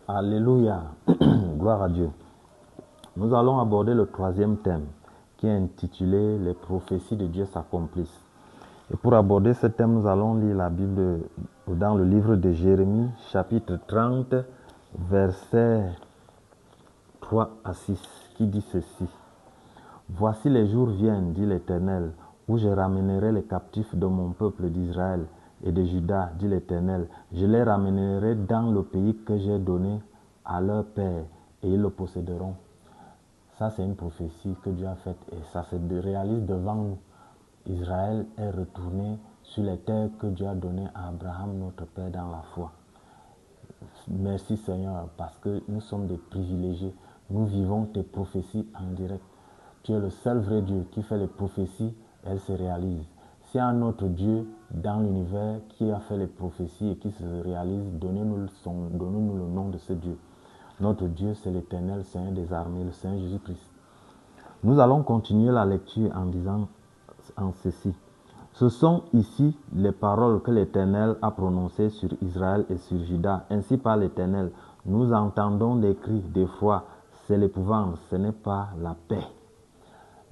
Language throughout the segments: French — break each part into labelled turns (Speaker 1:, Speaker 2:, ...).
Speaker 1: Alléluia, gloire à Dieu. Nous allons aborder le troisième thème qui est intitulé « Les prophéties de Dieu s'accomplissent ». Et pour aborder ce thème, nous allons lire la Bible dans le livre de Jérémie, chapitre 30, versets 3 à 6, qui dit ceci. « Voici les jours viennent, dit l'Éternel, où je ramènerai les captifs de mon peuple d'Israël et de Juda, dit l'Éternel. Je les ramènerai dans le pays que j'ai donné à leur père, et ils le posséderont. » Ça, c'est une prophétie que Dieu a faite et ça se réalise devant nous. Israël est retourné sur les terres que Dieu a données à Abraham, notre père, dans la foi. Merci Seigneur, parce que nous sommes des privilégiés. Nous vivons tes prophéties en direct. Tu es le seul vrai Dieu qui fait les prophéties, elles se réalisent. S'il y a un autre Dieu dans l'univers qui a fait les prophéties et qui se réalise, donnez-nous le nom de ce Dieu. Notre Dieu, c'est l'Éternel, Seigneur des armées, le Seigneur Jésus-Christ. Nous allons continuer la lecture en disant en ceci. Ce sont ici les paroles que l'Éternel a prononcées sur Israël et sur Juda. Ainsi par l'Éternel, nous entendons des cris d'effroi, c'est l'épouvante, ce n'est pas la paix.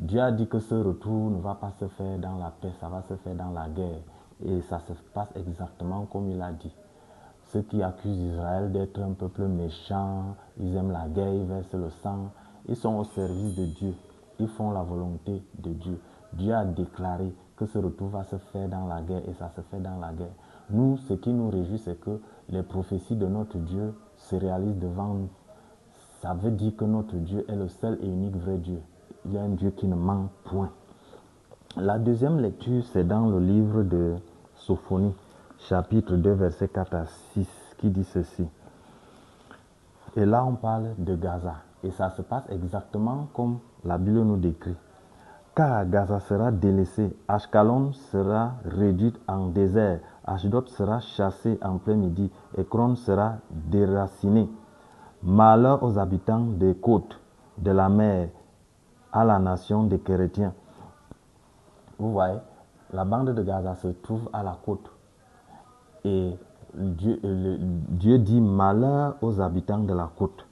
Speaker 1: Dieu a dit que ce retour ne va pas se faire dans la paix, ça va se faire dans la guerre. Et ça se passe exactement comme il a dit. Ceux qui accusent Israël d'être un peuple méchant, ils aiment la guerre, ils versent le sang, ils sont au service de Dieu, ils font la volonté de Dieu. Dieu a déclaré que ce retour va se faire dans la guerre et ça se fait dans la guerre. Nous, ce qui nous réjouit, c'est que les prophéties de notre Dieu se réalisent devant nous. Ça veut dire que notre Dieu est le seul et unique vrai Dieu. Il est un Dieu qui ne ment point. La deuxième lecture, c'est dans le livre de Sophonie, chapitre 2, versets 4 à 6, qui dit ceci. Et là, on parle de Gaza. Et ça se passe exactement comme la Bible nous décrit. Car Gaza sera délaissée, Ashkelon sera réduite en désert, Ashdod sera chassée en plein midi, Ekron sera déracinée. Malheur aux habitants des côtes, de la mer, à la nation des Chrétiens. Vous voyez, la bande de Gaza se trouve à la côte. Et Dieu dit malheur aux habitants de la côte.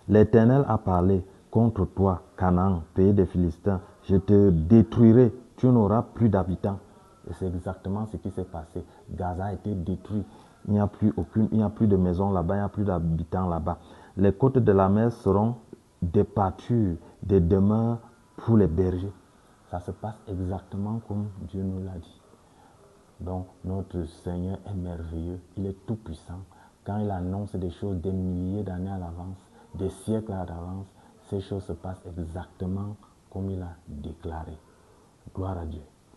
Speaker 1: L'Éternel a parlé contre toi, Canaan, pays des Philistins. Je te détruirai, tu n'auras plus d'habitants. Et c'est exactement ce qui s'est passé. Gaza a été détruit. Il n'y a plus de maisons là-bas, il n'y a plus d'habitants là-bas. Les côtes de la mer seront des pâtures, des demeures pour les bergers. Ça se passe exactement comme Dieu nous l'a dit. Donc, notre Seigneur est merveilleux, il est tout puissant. Quand il annonce des choses des milliers d'années à l'avance, des siècles à l'avance, ces choses se passent exactement comme il a déclaré. Gloire à Dieu.